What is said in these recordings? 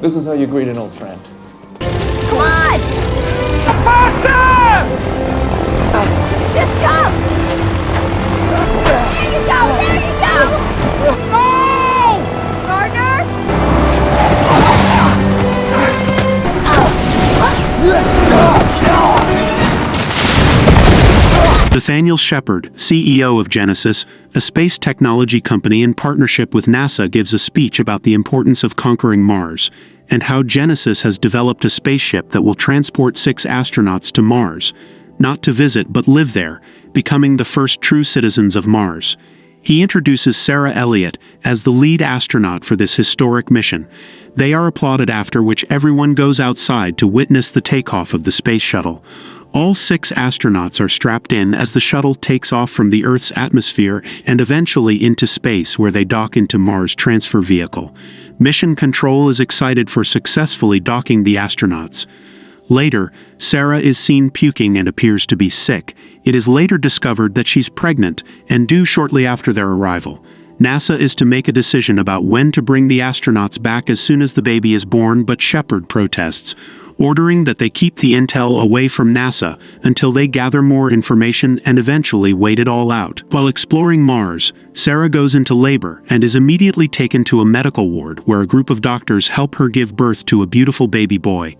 This is how you greet an old friend. Come on! Faster! Just jump! There you go! There you go! No! Gardner? Nathaniel Shepard, CEO of Genesis, a space technology company in partnership with NASA, gives a speech about the importance of conquering Mars, and how Genesis has developed a spaceship that will transport 6 astronauts to Mars, not to visit but live there, becoming the first true citizens of Mars. He introduces Sarah Elliott as the lead astronaut for this historic mission. They are applauded, after which everyone goes outside to witness the takeoff of the space shuttle. All 6 astronauts are strapped in as the shuttle takes off from the Earth's atmosphere and eventually into space, where they dock into Mars' transfer vehicle. Mission Control is excited for successfully docking the astronauts. Later, Sarah is seen puking and appears to be sick. It is later discovered that she's pregnant and due shortly after their arrival. NASA is to make a decision about when to bring the astronauts back as soon as the baby is born, but Shepard protests, ordering that they keep the intel away from NASA until they gather more information and eventually wait it all out. While exploring Mars, Sarah goes into labor and is immediately taken to a medical ward where a group of doctors help her give birth to a beautiful baby boy.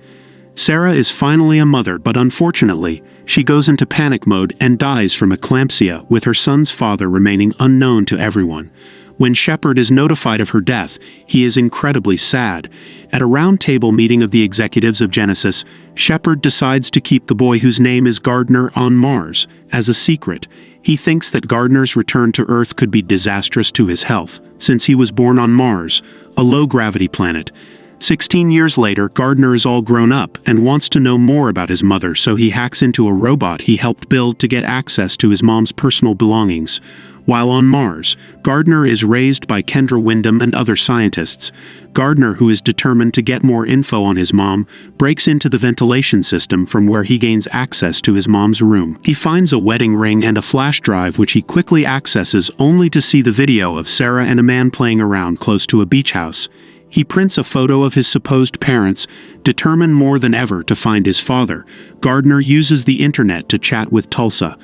Sarah is finally a mother, but unfortunately, she goes into panic mode and dies from eclampsia, with her son's father remaining unknown to everyone. When Shepard is notified of her death, he is incredibly sad. At a round-table meeting of the executives of Genesis, Shepard decides to keep the boy, whose name is Gardner, on Mars, as a secret. He thinks that Gardner's return to Earth could be disastrous to his health, since he was born on Mars, a low-gravity planet. 16 years later, Gardner is all grown up and wants to know more about his mother, so he hacks into a robot he helped build to get access to his mom's personal belongings. While on Mars, Gardner is raised by Kendra Windham and other scientists. Gardner, who is determined to get more info on his mom, breaks into the ventilation system from where he gains access to his mom's room. He finds a wedding ring and a flash drive, which he quickly accesses, only to see the video of Sarah and a man playing around close to a beach house. He prints a photo of his supposed parents, determined more than ever to find his father. Gardner uses the internet to chat with Tulsa,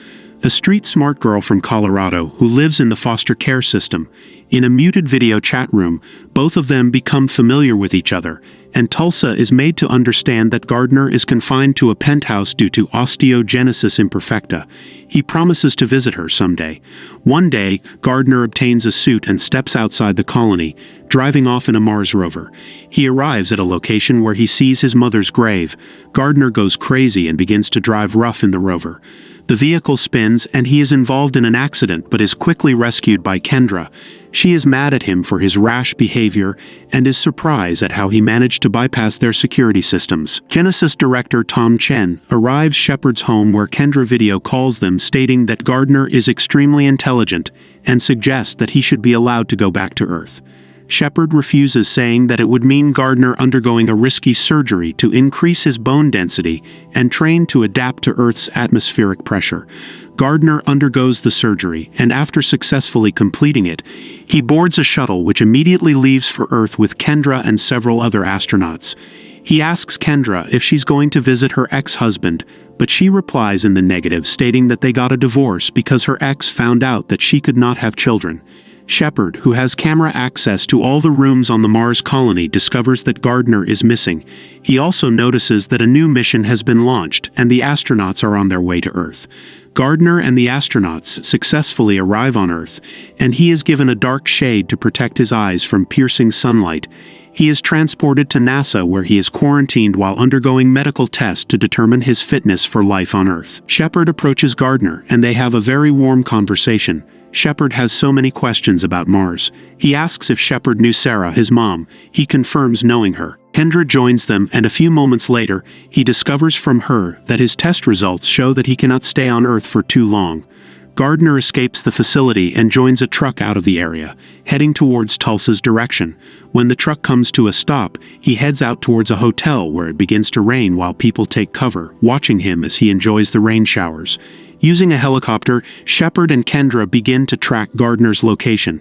a street-smart girl from Colorado who lives in the foster care system. In a muted video chat room, both of them become familiar with each other, and Tulsa is made to understand that Gardner is confined to a penthouse due to osteogenesis imperfecta. He promises to visit her someday. One day, Gardner obtains a suit and steps outside the colony, driving off in a Mars rover. He arrives at a location where he sees his mother's grave. Gardner goes crazy and begins to drive rough in the rover. The vehicle spins and he is involved in an accident, but is quickly rescued by Kendra. She is mad at him for his rash behavior and is surprised at how he managed to bypass their security systems. Genesis director Tom Chen arrives Shepard's home, where Kendra video calls them, stating that Gardner is extremely intelligent and suggests that he should be allowed to go back to Earth. Shepard refuses, saying that it would mean Gardner undergoing a risky surgery to increase his bone density and train to adapt to Earth's atmospheric pressure. Gardner undergoes the surgery, and after successfully completing it, he boards a shuttle which immediately leaves for Earth with Kendra and several other astronauts. He asks Kendra if she's going to visit her ex-husband, but she replies in the negative, stating that they got a divorce because her ex found out that she could not have children. Shepard, who has camera access to all the rooms on the Mars colony, discovers that Gardner is missing. He also notices that a new mission has been launched and the astronauts are on their way to Earth. Gardner and the astronauts successfully arrive on Earth, and he is given a dark shade to protect his eyes from piercing sunlight. He is transported to NASA, where he is quarantined while undergoing medical tests to determine his fitness for life on Earth. Shepard approaches Gardner and they have a very warm conversation. Shepard has so many questions about Mars. He asks if Shepard knew Sarah, his mom. He confirms knowing her. Kendra joins them, and a few moments later, he discovers from her that his test results show that he cannot stay on Earth for too long. Gardner escapes the facility and joins a truck out of the area, heading towards Tulsa's direction. When the truck comes to a stop, he heads out towards a hotel where it begins to rain while people take cover, watching him as he enjoys the rain showers. Using a helicopter, Shepard and Kendra begin to track Gardner's location.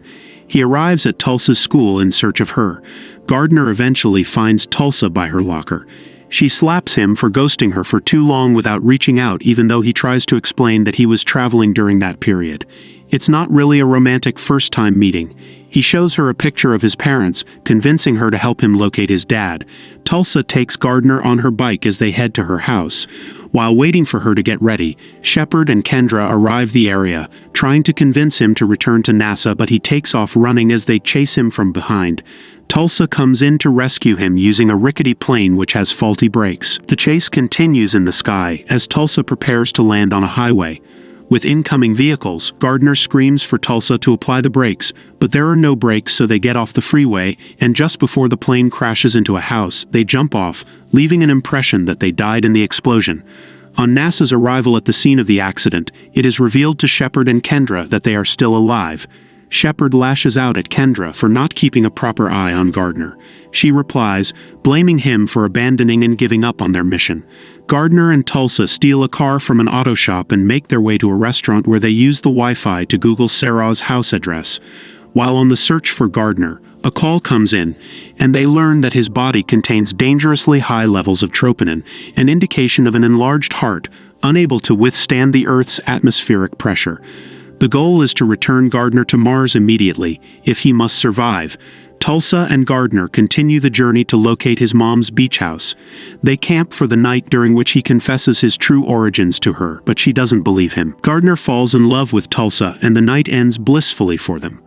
He arrives at Tulsa's school in search of her. Gardner eventually finds Tulsa by her locker. She slaps him for ghosting her for too long without reaching out, even though he tries to explain that he was traveling during that period. It's not really a romantic first-time meeting. He shows her a picture of his parents, convincing her to help him locate his dad. Tulsa takes Gardner on her bike as they head to her house. While waiting for her to get ready, Shepard and Kendra arrive the area, trying to convince him to return to NASA, but he takes off running as they chase him from behind. Tulsa comes in to rescue him using a rickety plane which has faulty brakes. The chase continues in the sky as Tulsa prepares to land on a highway. With incoming vehicles, Gardner screams for Tulsa to apply the brakes, but there are no brakes, so they get off the freeway, and just before the plane crashes into a house, they jump off, leaving an impression that they died in the explosion. On NASA's arrival at the scene of the accident, it is revealed to Shepard and Kendra that they are still alive. Shepard lashes out at Kendra for not keeping a proper eye on Gardner. She replies, blaming him for abandoning and giving up on their mission. Gardner and Tulsa steal a car from an auto shop and make their way to a restaurant where they use the Wi-Fi to Google Sarah's house address. While on the search for Gardner, a call comes in, and they learn that his body contains dangerously high levels of troponin, an indication of an enlarged heart, unable to withstand the Earth's atmospheric pressure. The goal is to return Gardner to Mars immediately, if he must survive. Tulsa and Gardner continue the journey to locate his mom's beach house. They camp for the night, during which he confesses his true origins to her, but she doesn't believe him. Gardner falls in love with Tulsa, and the night ends blissfully for them.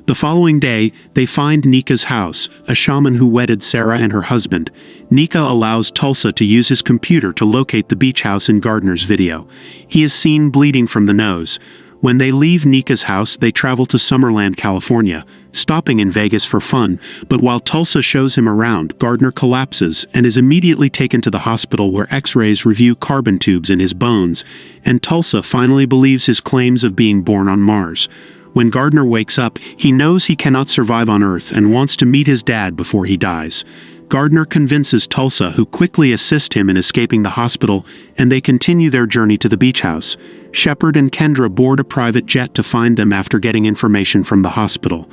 The following day, they find Nika's house, a shaman who wedded Sarah and her husband. Nika allows Tulsa to use his computer to locate the beach house in Gardner's video. He is seen bleeding from the nose. When they leave Nika's house, they travel to Summerland, California, stopping in Vegas for fun, but while Tulsa shows him around, Gardner collapses and is immediately taken to the hospital where X-rays review carbon tubes in his bones, and Tulsa finally believes his claims of being born on Mars. When Gardner wakes up, he knows he cannot survive on Earth and wants to meet his dad before he dies. Gardner convinces Tulsa, who quickly assists him in escaping the hospital, and they continue their journey to the beach house. Shepard and Kendra board a private jet to find them after getting information from the hospital.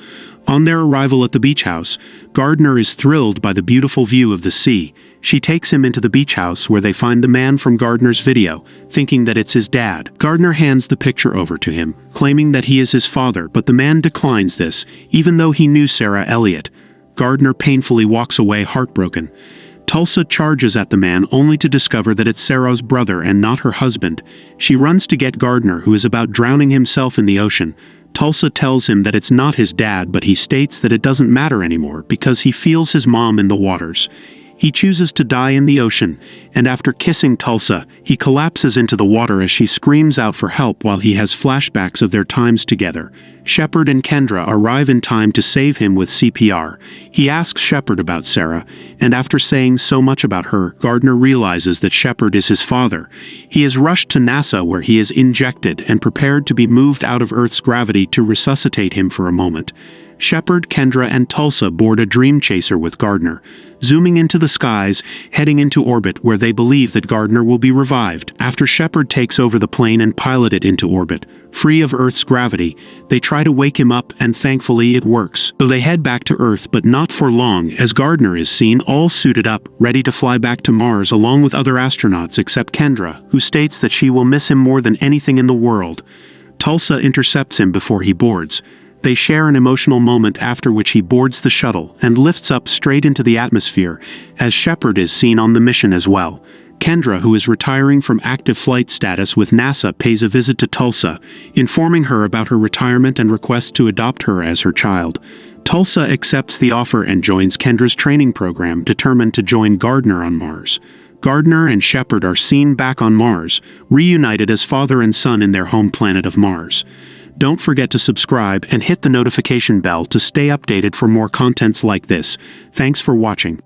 On their arrival at the beach house, Gardner is thrilled by the beautiful view of the sea. She takes him into the beach house where they find the man from Gardner's video, thinking that it's his dad. Gardner hands the picture over to him, claiming that he is his father, but the man declines this, even though he knew Sarah Elliot. Gardner painfully walks away heartbroken. Tulsa charges at the man only to discover that it's Sarah's brother and not her husband. She runs to get Gardner, who is about drowning himself in the ocean. Tulsa tells him that it's not his dad, but he states that it doesn't matter anymore because he feels his mom in the waters. He chooses to die in the ocean, and after kissing Tulsa, he collapses into the water as she screams out for help while he has flashbacks of their times together. Shepard and Kendra arrive in time to save him with CPR. He asks Shepard about Sarah, and after saying so much about her, Gardner realizes that Shepard is his father. He is rushed to NASA where he is injected and prepared to be moved out of Earth's gravity to resuscitate him for a moment. Shepard, Kendra, and Tulsa board a dream chaser with Gardner, zooming into the skies, heading into orbit where they believe that Gardner will be revived. After Shepard takes over the plane and pilot it into orbit, free of Earth's gravity, they try to wake him up, and thankfully it works. So they head back to Earth, but not for long, as Gardner is seen all suited up, ready to fly back to Mars along with other astronauts except Kendra, who states that she will miss him more than anything in the world. Tulsa intercepts him before he boards. They share an emotional moment, after which he boards the shuttle and lifts up straight into the atmosphere, as Shepard is seen on the mission as well. Kendra, who is retiring from active flight status with NASA, pays a visit to Tulsa, informing her about her retirement and requests to adopt her as her child. Tulsa accepts the offer and joins Kendra's training program, determined to join Gardner on Mars. Gardner and Shepard are seen back on Mars, reunited as father and son in their home planet of Mars. Don't forget to subscribe and hit the notification bell to stay updated for more contents like this. Thanks for watching.